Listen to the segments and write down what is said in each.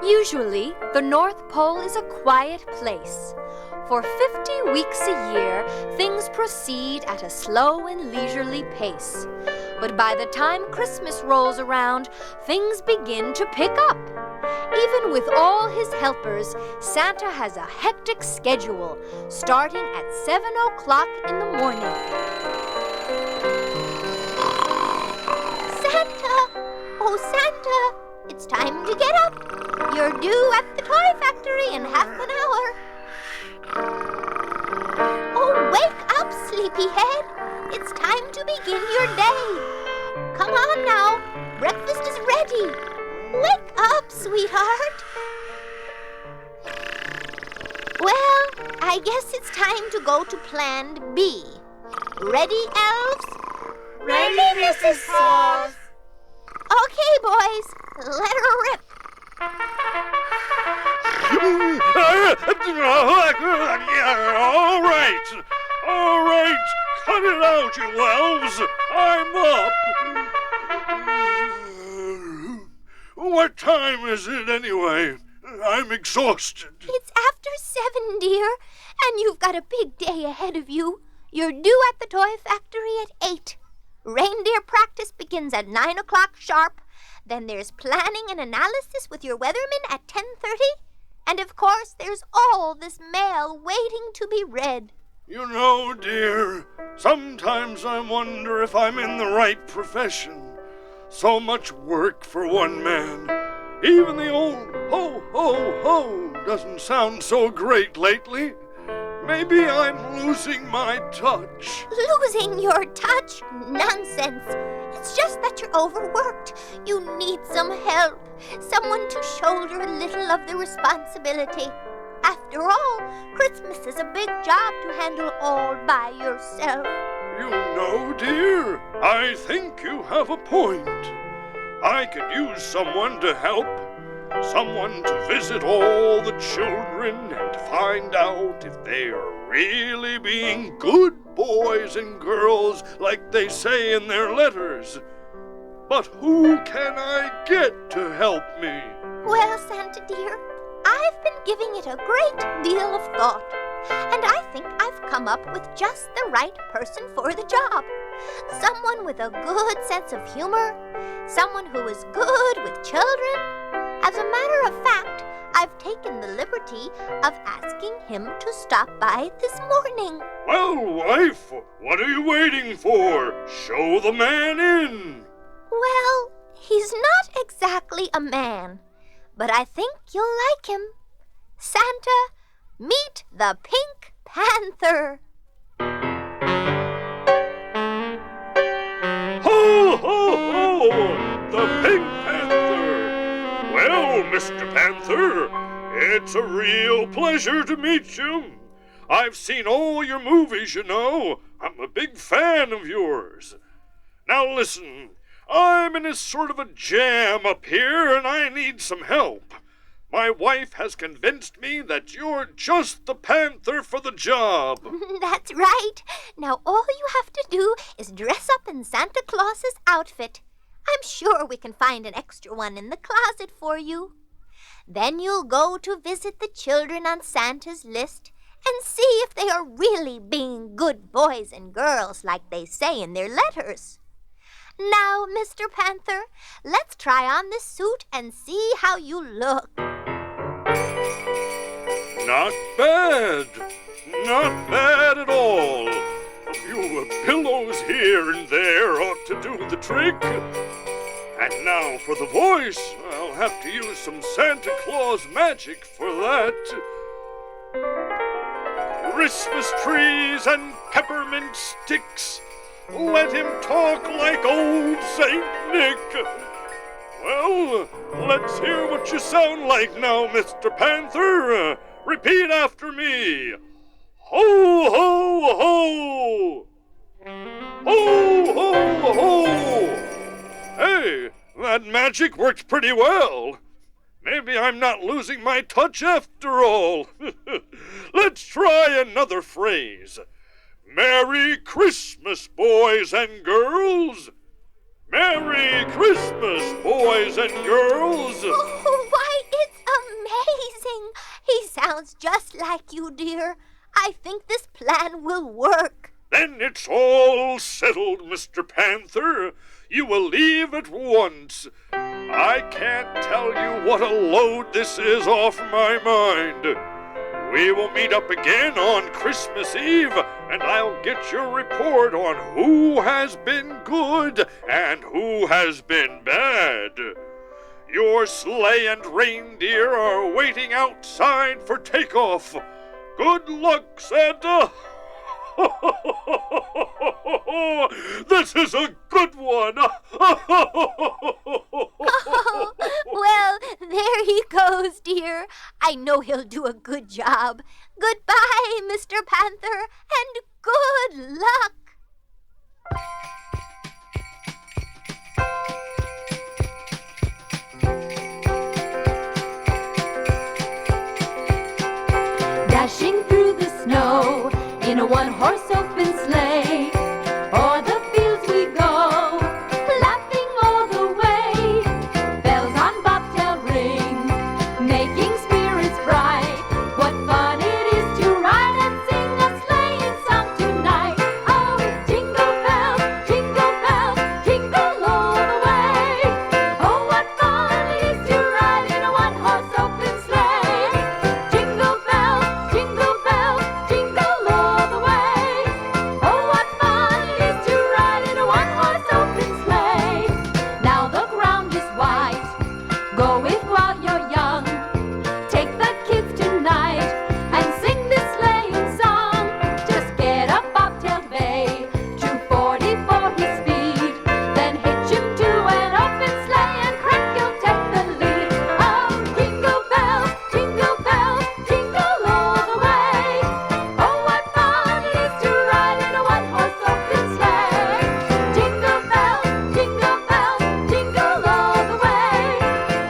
Usually, the North Pole is a quiet place. For 50 weeks a year, things proceed at a slow and leisurely pace. But by the time Christmas rolls around, things begin to pick up. Even with all his helpers, Santa has a hectic schedule, starting at 7 o'clock in the morning. Santa! Oh, Santa! It's time to get up. You're due at the toy factory in half an hour. Oh, wake up, sleepyhead. It's time to begin your day. Come on now. Breakfast is ready. Wake up, sweetheart. Well, I guess it's time to go to Plan B. Ready, elves? Ready, Mrs. Claus. Okay, boys. Let her rip. All right, cut it out, you elves. I'm up. What time is it anyway? I'm exhausted. It's after 7, dear, and you've got a big day ahead of you. You're due at the toy factory at 8. Reindeer practice begins at 9 o'clock sharp. Then there's planning and analysis with your weatherman at 10:30. And of course, there's all this mail waiting to be read. You know, dear, sometimes I wonder if I'm in the right profession. So much work for one man. Even the old ho, ho, ho doesn't sound so great lately. Maybe I'm losing my touch. Losing your touch? Nonsense. It's just that you're overworked. You need some help. Someone to shoulder a little of the responsibility. After all, Christmas is a big job to handle all by yourself. You know, dear, I think you have a point. I could use someone to help. Someone to visit all the children and find out if they are really being good boys and girls like they say in their letters. But who can I get to help me? Well, Santa dear, I've been giving it a great deal of thought, and I think I've come up with just the right person for the job. Someone with a good sense of humor, someone who is good with children. As a matter of fact, I've taken the liberty of asking him to stop by this morning. Well, wife, what are you waiting for? Show the man in. Well, he's not exactly a man, but I think you'll like him. Santa, meet the Pink Panther. Ho, ho, ho! The Pink Panther! Well, Mr. Panther, it's a real pleasure to meet you. I've seen all your movies, you know. I'm a big fan of yours. Now listen, I'm in a sort of a jam up here, and I need some help. My wife has convinced me that you're just the Panther for the job. That's right. Now all you have to do is dress up in Santa Claus's outfit. I'm sure we can find an extra one in the closet for you. Then you'll go to visit the children on Santa's list and see if they are really being good boys and girls like they say in their letters. Now, Mr. Panther, let's try on this suit and see how you look. Not bad. Not bad at all. A few pillows here and there ought to do the trick. And now for the voice, I'll have to use some Santa Claus magic for that. Christmas trees and peppermint sticks. Let him talk like old Saint Nick. Well, let's hear what you sound like now, Mr. Panther. Repeat after me. Ho, ho, ho! Ho, ho, ho! Hey, that magic worked pretty well. Maybe I'm not losing my touch after all. Let's try another phrase. Merry Christmas, boys and girls. Merry Christmas, boys and girls. Oh, why, it's amazing. He sounds just like you, dear. I think this plan will work. Then it's all settled, Mr. Panther. You will leave at once. I can't tell you what a load this is off my mind. We will meet up again on Christmas Eve, and I'll get your report on who has been good and who has been bad. Your sleigh and reindeer are waiting outside for takeoff. Good luck, Santa! This is a good one! Well, there he goes, dear. I know he'll do a good job. Goodbye, Mr. Panther, and good luck. Dashing through the snow in a one-horse open sleigh, o'er the fields we go, laughing all the way. Bells on bobtail ring, making spirits bright. What fun it is to ride and sing a sleighing song tonight. Oh, jingle bells, jingle all the way. Oh, what fun it is to ride in a one-horse open sleigh. Jingle bells, jingle all the way. Oh, what fun it is to ride in a one-horse open sleigh. Now the ground is white, go it while you're young. Take the kids tonight and sing this sleighing song. Just get a bobtailed bay, 240 for his speed. Then hitch him to an open sleigh and crack, you'll take the lead. Oh, jingle bells, jingle all the way. Oh, what fun it is to ride in a one-horse open sleigh. Jingle bells, jingle all the way.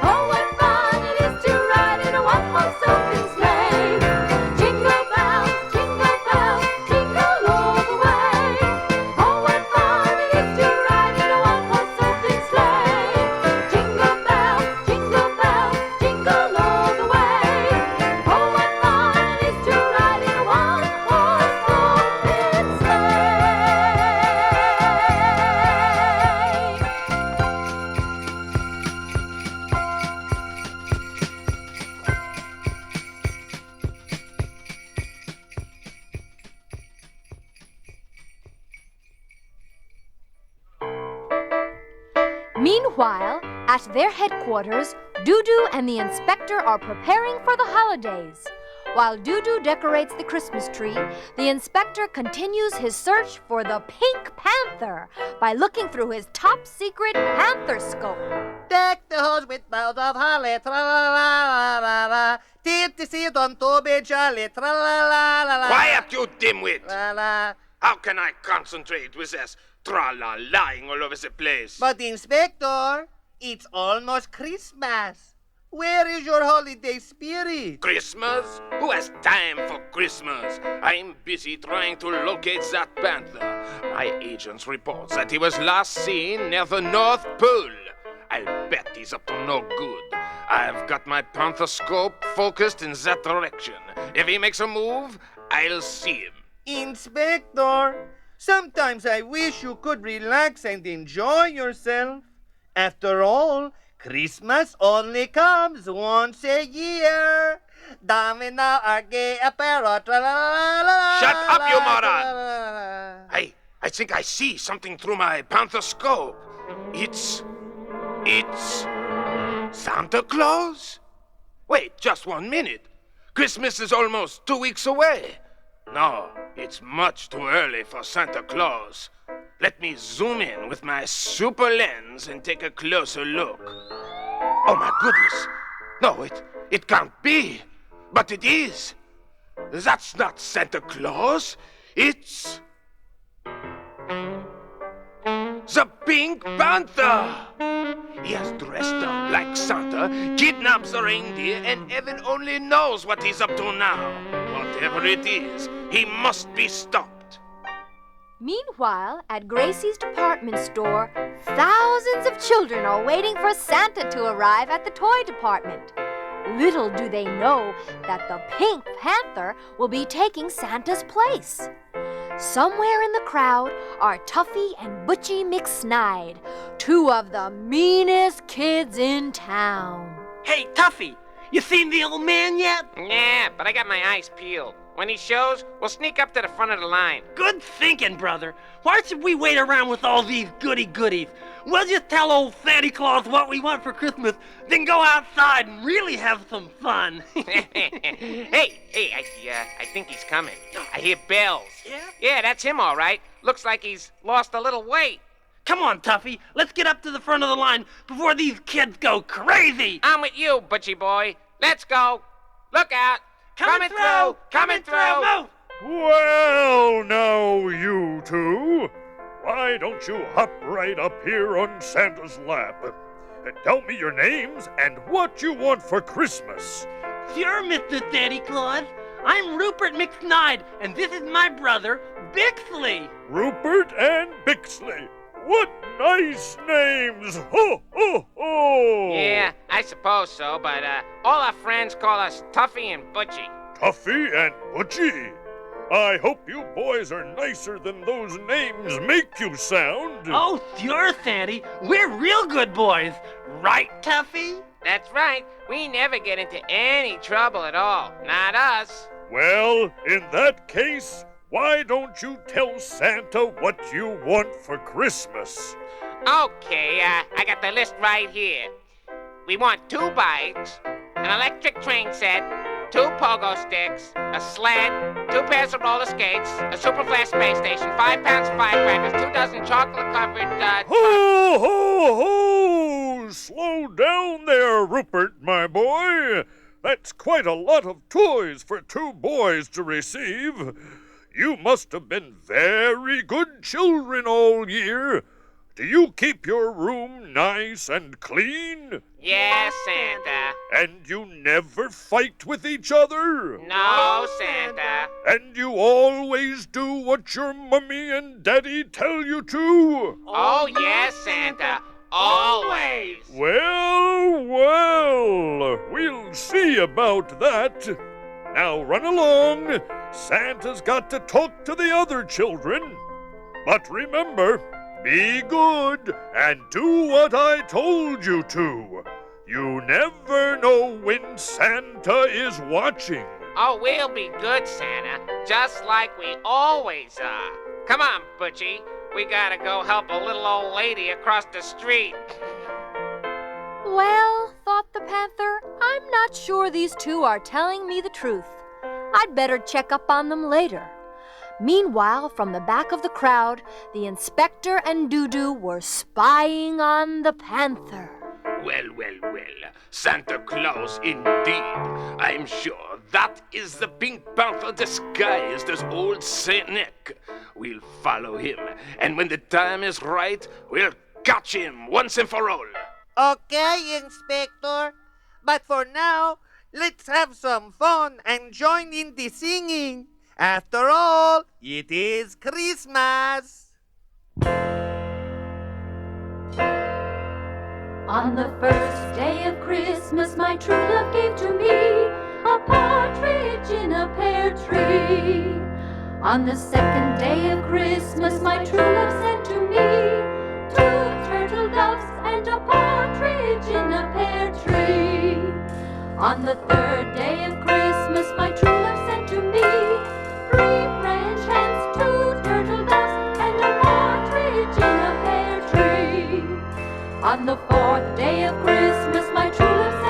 Oh, what fun it is to ride in a one-horse open sleigh. Jingle bells, jingle all the way. Oh, what fun it is to ride in a one-horse open sleigh. Jingle bells, jingle all the way. Oh, what fun it is to ride in a one-horse open sleigh. Meanwhile, at their headquarters, Dudu and the inspector are preparing for the holidays. While Dudu decorates the Christmas tree, the inspector continues his search for the Pink Panther by looking through his top-secret Panther scope. Deck the halls with boughs of holly, tra-la-la-la-la-la. Tip the seat on to be jolly, tra-la-la-la-la. Quiet, you dimwit! La-la. How can I concentrate with this tra-la-lying all over the place? But, Inspector, it's almost Christmas. Where is your holiday spirit? Christmas? Who has time for Christmas? I'm busy trying to locate that panther. My agents report that he was last seen near the North Pole. I'll bet he's up to no good. I've got my panther scope focused in that direction. If he makes a move, I'll see him. Inspector, sometimes I wish you could relax and enjoy yourself. After all, Christmas only comes once a year. Dame now our gay apparel. Shut up, you moron! I think I see something through my panther scope. It's Santa Claus? Wait, just 1 minute. Christmas is almost 2 weeks away. No, it's much too early for Santa Claus. Let me zoom in with my super lens and take a closer look. Oh my goodness! No, it can't be. But it is. That's not Santa Claus. It's the Pink Panther. He has dressed up like Santa, kidnaps the reindeer, and heaven only knows what he's up to now. Whatever it is, he must be stopped. Meanwhile, at Gracie's department store, thousands of children are waiting for Santa to arrive at the toy department. Little do they know that the Pink Panther will be taking Santa's place. Somewhere in the crowd are Tuffy and Butchie McSnide, two of the meanest kids in town. Hey, Tuffy, you seen the old man yet? Nah, but I got my eyes peeled. When he shows, we'll sneak up to the front of the line. Good thinking, brother. Why should we wait around with all these goodies? We'll just tell old Santa Claus what we want for Christmas, then go outside and really have some fun. Hey, I think he's coming. I hear bells. Yeah? Yeah, that's him all right. Looks like he's lost a little weight. Come on, Tuffy. Let's get up to the front of the line before these kids go crazy. I'm with you, Butchie boy. Let's go. Look out. Coming through. Move. Well, now, you two. Why don't you hop right up here on Santa's lap? And tell me your names and what you want for Christmas. Sure, Mr. Santa Claus. I'm Rupert McSnide, and this is my brother, Bixley. Rupert and Bixley. What nice names! Ho, ho, ho! Yeah, I suppose so, but all our friends call us Tuffy and Butchie. Tuffy and Butchie. I hope you boys are nicer than those names make you sound. Oh, sure, Sandy. We're real good boys. Right, Tuffy? That's right. We never get into any trouble at all. Not us. Well, in that case, why don't you tell Santa what you want for Christmas? Okay, I got the list right here. We want 2 bikes, an electric train set, 2 pogo sticks, a sled, 2 pairs of roller skates, a super flash space station, 5 pounds of firecrackers, 2 dozen chocolate-covered, Ho, ho, ho! Slow down there, Rupert, my boy. That's quite a lot of toys for 2 boys to receive. You must have been very good children all year. Do you keep your room nice and clean? Yes, Santa. And you never fight with each other? No, Santa. And you always do what your mummy and daddy tell you to? Oh, yes, Santa. Always. Well, we'll see about that. Now run along. Santa's got to talk to the other children. But remember, be good and do what I told you to. You never know when Santa is watching. Oh, we'll be good, Santa. Just like we always are. Come on, Butchie. We gotta go help a little old lady across the street. Well, thought the Panther, I'm not sure these 2 are telling me the truth. I'd better check up on them later. Meanwhile, from the back of the crowd, the inspector and Dudu were spying on the Panther. Well. Santa Claus indeed. I'm sure that is the Pink Panther disguised as old Saint Nick. We'll follow him, and when the time is right, we'll catch him once and for all. Okay, Inspector. But for now, let's have some fun and join in the singing. After all, it is Christmas. On the first day of Christmas, my true love gave to me a partridge in a pear tree. On the second day of Christmas, my true love sent to me 2 turtle doves and a partridge in a pear tree. On the third day of Christmas, my true love sent to me 3 French hens, 2 turtle doves, and a partridge in a pear tree. On the 4th day of Christmas, my true love